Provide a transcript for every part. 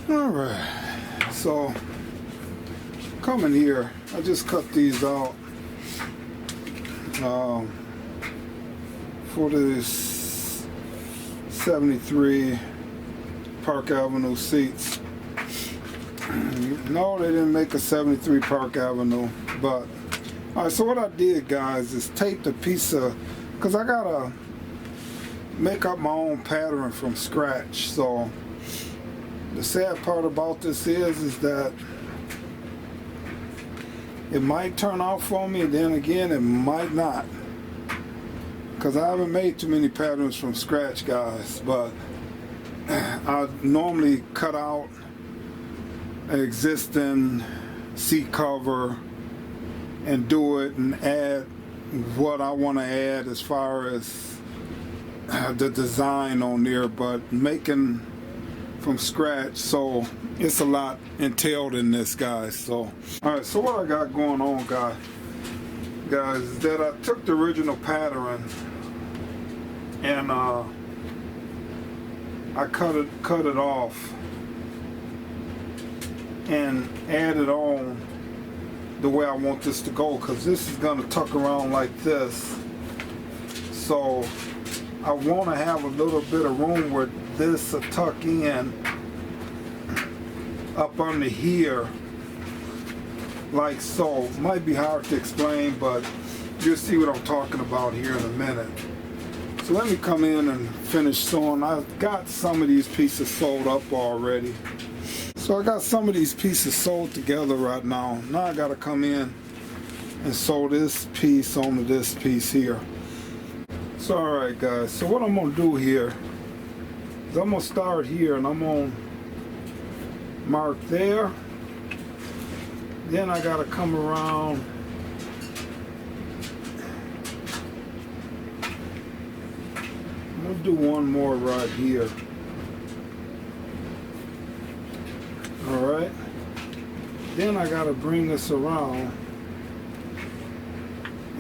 All right, so coming here, I just cut these out for this 73 Park Avenue seats. No, they didn't make a 73 Park Avenue, but all right, so what I did, guys, is taped a piece of, because I gotta make up my own pattern from scratch. So the sad part about this is that it might turn out for me, and then again it might not, because I haven't made too many patterns from scratch, guys. But I normally cut out an existing seat cover and do it and add what I want to add as far as the design on there, but making from scratch, so it's a lot entailed in this, guys. So all right, so what I got going on, guys, is that I took the original pattern and I cut it off and added on the way I want this to go, because this is going to tuck around like this. So I want to have a little bit of room where this will tuck in up under here, like so. Might be hard to explain, but you'll see what I'm talking about here in a minute. So let me come in and finish sewing. I've got some of these pieces sewed up already. So I got some of these pieces sewed together right now. Now I got to come in and sew this piece onto this piece here. So alright, guys, so what I'm going to do here is I'm going to start here and I'm going to mark there. Then I got to come around I'm going to do one more right here. Alright, then I got to bring this around,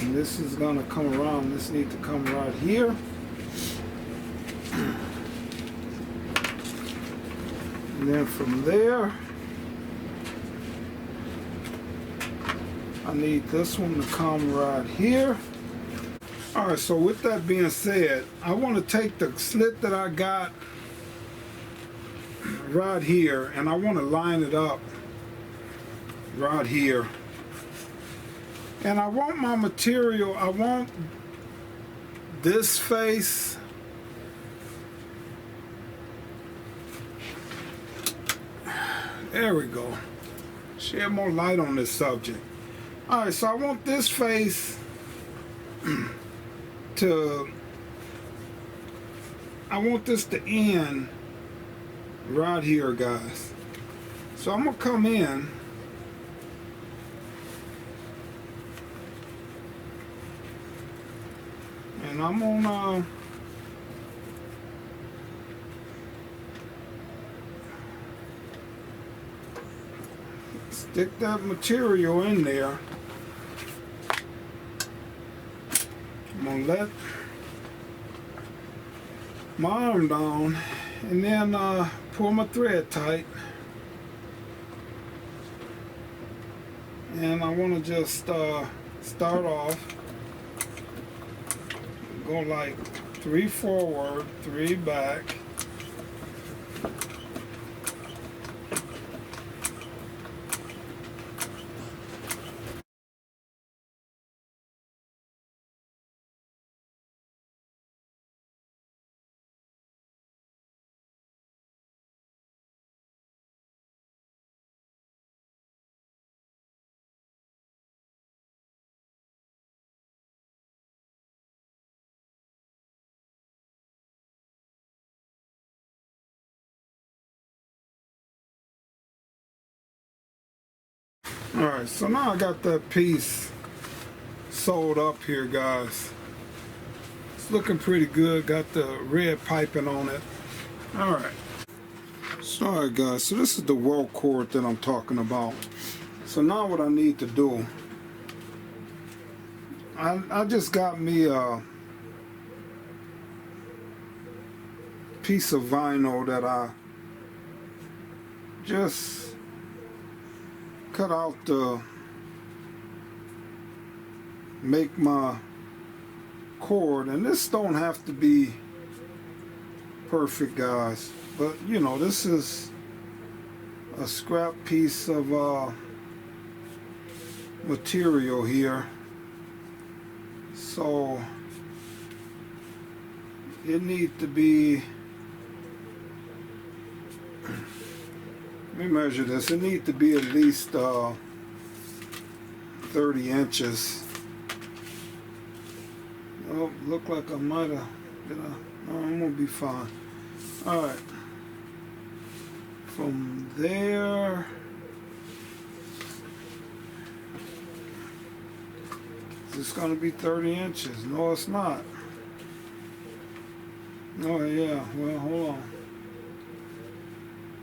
and this is going to come around. This needs to come right here. And then from there, I need this one to come right here. Alright, so with that being said, I want to take the slit that I got right here and I want to line it up right here. And I want my material, I want this face there we go. Shed more light on this subject. Alright, so I want this face I want this to end right here, guys. So I'm gonna come in and I'm gonna stick that material in there. I'm gonna let my arm down and then pull my thread tight, and I want to just start off, go like 3 forward, 3 back, Alright, so now I got that piece sewed up here, guys. It's looking pretty good. Got the red piping on it. Alright. So, alright, guys, so this is the welt cord that I'm talking about. So now what I need to do, I just got me a piece of vinyl that I just cut out the make my cord, and this don't have to be perfect, guys, but you know, this is a scrap piece of material here, so it needs to be, let me measure this, it needs to be at least 30 inches. Oh, look like I might have, no, I'm gonna be fine. All right, from there, it's gonna be 30 inches. No, it's not. Oh yeah, well, hold on.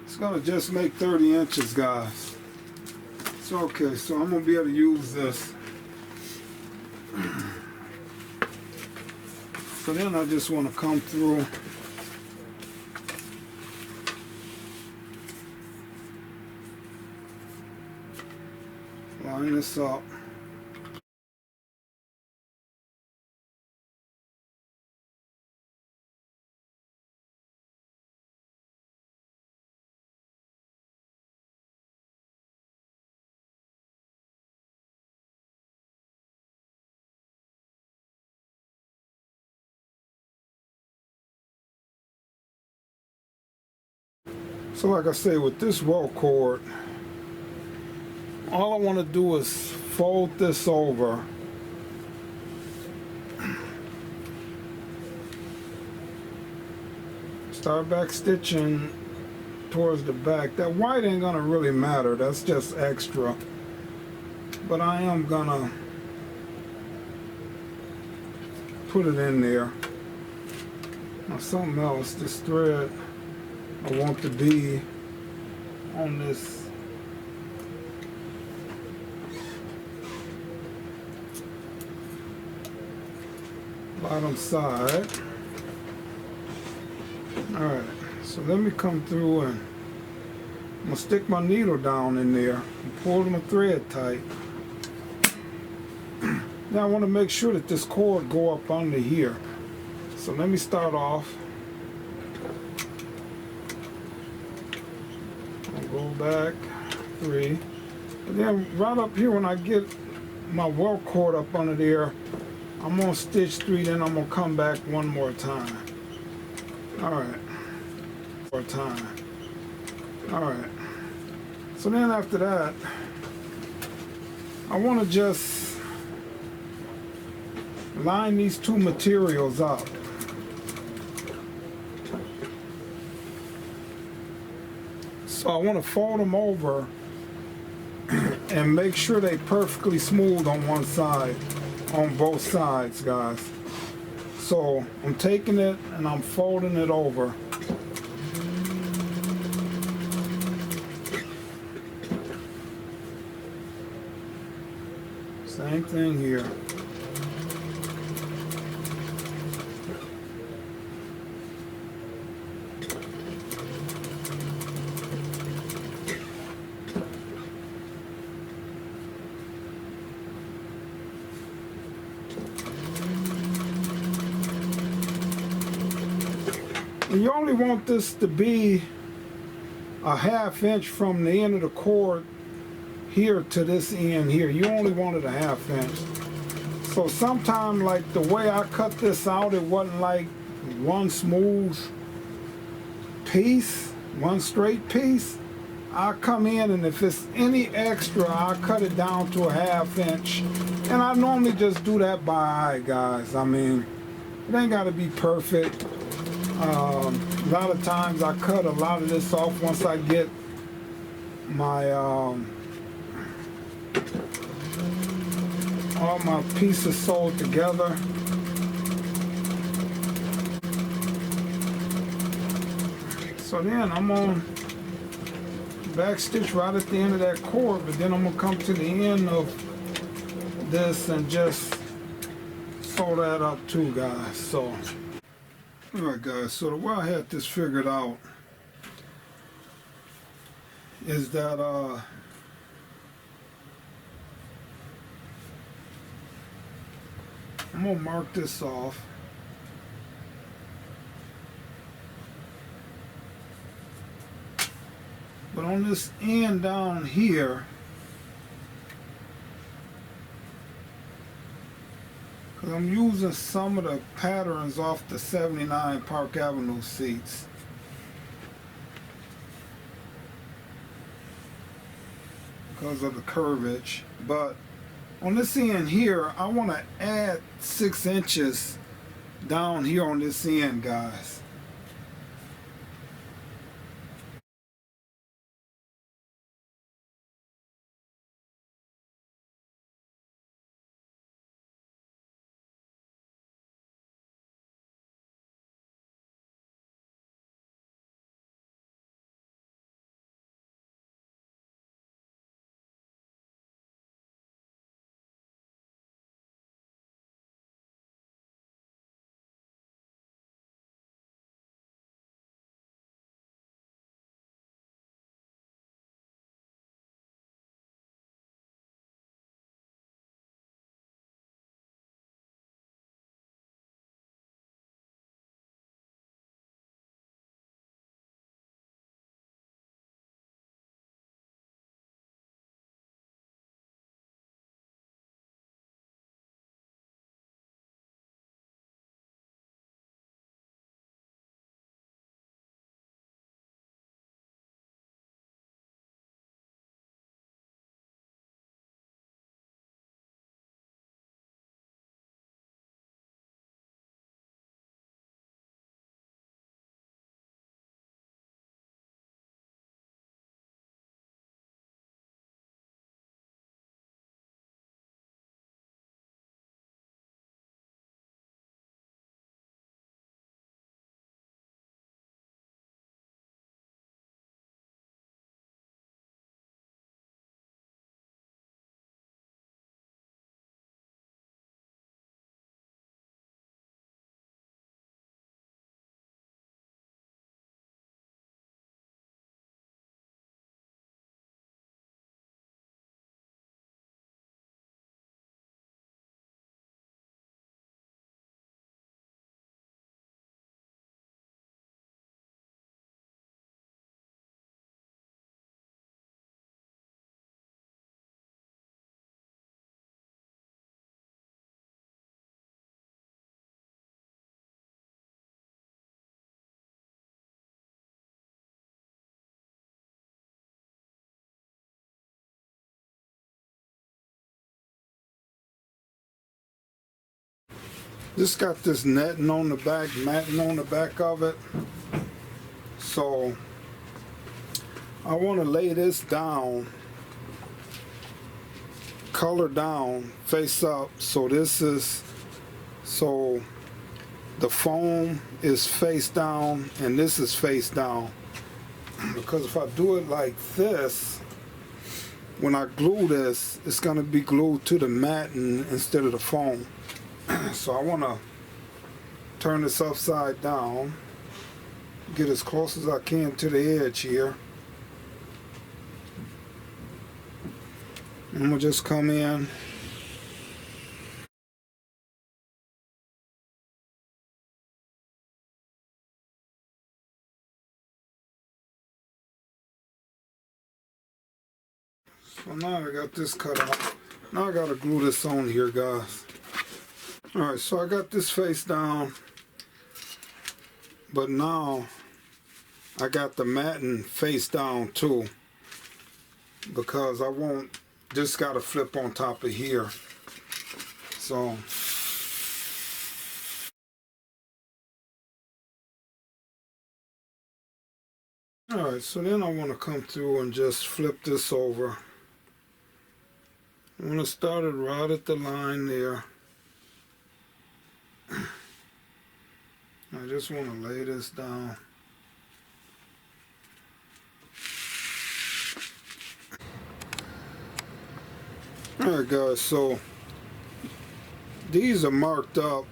It's gonna just make 30 inches, guys. It's okay, so I'm gonna be able to use this. So then I just want to come through line this up. So like I say, with this roll cord, all I want to do is fold this over. Start back stitching towards the back. That white ain't gonna really matter, that's just extra. But I am gonna put it in there. Now something else, this thread, I want to be on this bottom side. Alright, so let me come through and I'm gonna stick my needle down in there and pull my thread tight. Now I want to make sure that this cord go up under here. So let me start off. Go back 3, and then right up here when I get my welt cord up under there, I'm gonna stitch 3, then I'm gonna come back one more time. Alright, more time. Alright, so then after that, I want to just line these two materials up. So I want to fold them over and make sure they perfectly smooth on one side, on both sides, guys. So I'm taking it and I'm folding it over. Same thing here. And you only want this to be a ½ inch from the end of the cord here to this end here. You only wanted a ½ inch. So sometime, like the way I cut this out, it wasn't like one smooth piece, one straight piece. I'll come in, and if it's any extra, I'll cut it down to a ½ inch. And I normally just do that by eye, guys. I mean, it ain't got to be perfect. A lot of times I cut a lot of this off once I get my all my pieces sewed together. So then I'm on back stitch right at the end of that cord, but then I'm gonna come to the end of this and just sew that up too, guys. So alright guys, so the way I had this figured out, is that I'm gonna mark this off. But on this end down here, because I'm using some of the patterns off the 79 Park Avenue seats. Because of the curvage. But on this end here, I want to add 6 inches down here on this end, guys. This got this netting on the back, matting on the back of it. So I want to lay this down, color down, face up. So so the foam is face down and this is face down. Because if I do it like this, when I glue this, it's going to be glued to the matting instead of the foam. So I want to turn this upside down, get as close as I can to the edge here. I'm going to just come in. So now I got this cut out. Now I got to glue this on here, guys. Alright, so I got this face down, but now I got the matting face down too, because I want this got to flip on top of here. So alright, so then I want to come through and just flip this over. I want to start it right at the line there. I just want to lay this down. Alright guys, so these are marked up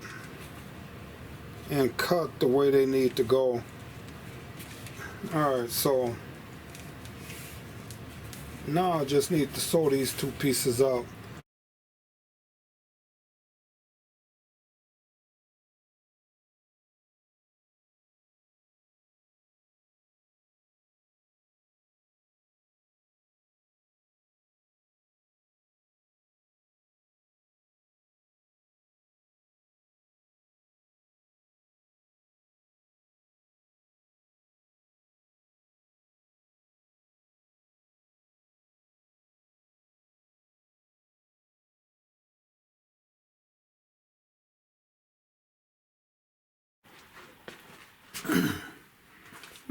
and cut the way they need to go. Alright, so Now I just need to sew these two pieces up.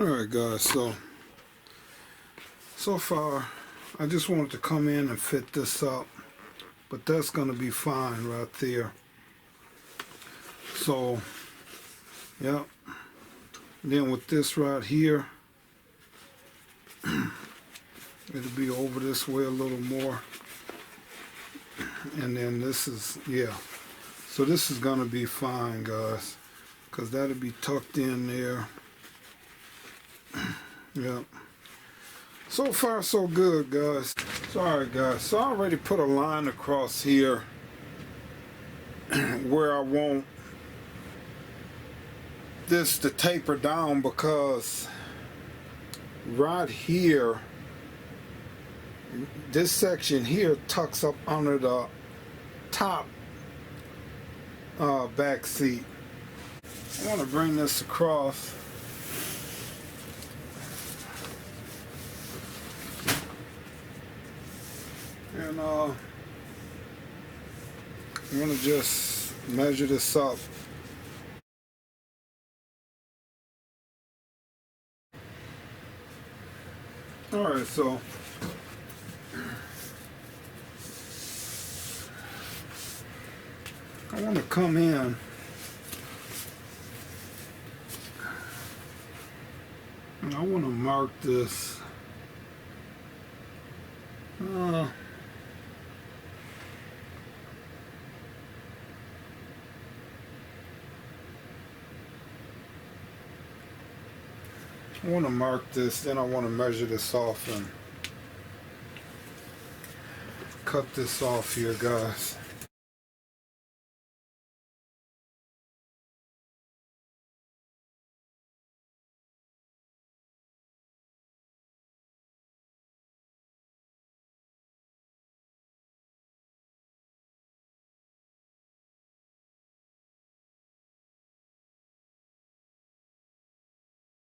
Alright guys, so far I just wanted to come in and fit this up, but that's gonna be fine right there. So yep, then with this right here, it'll be over this way a little more, and then this is, yeah, so this is gonna be fine guys, because that'll be tucked in there. Yep. So far so good guys. So alright guys, so I already put a line across here where I want this to taper down, because right here, this section here tucks up under the top back seat. I want to bring this across. And I'm going to just measure this up. Alright, so I want to come in and I want to mark this. I want to mark this, then I want to measure this off and cut this off here guys.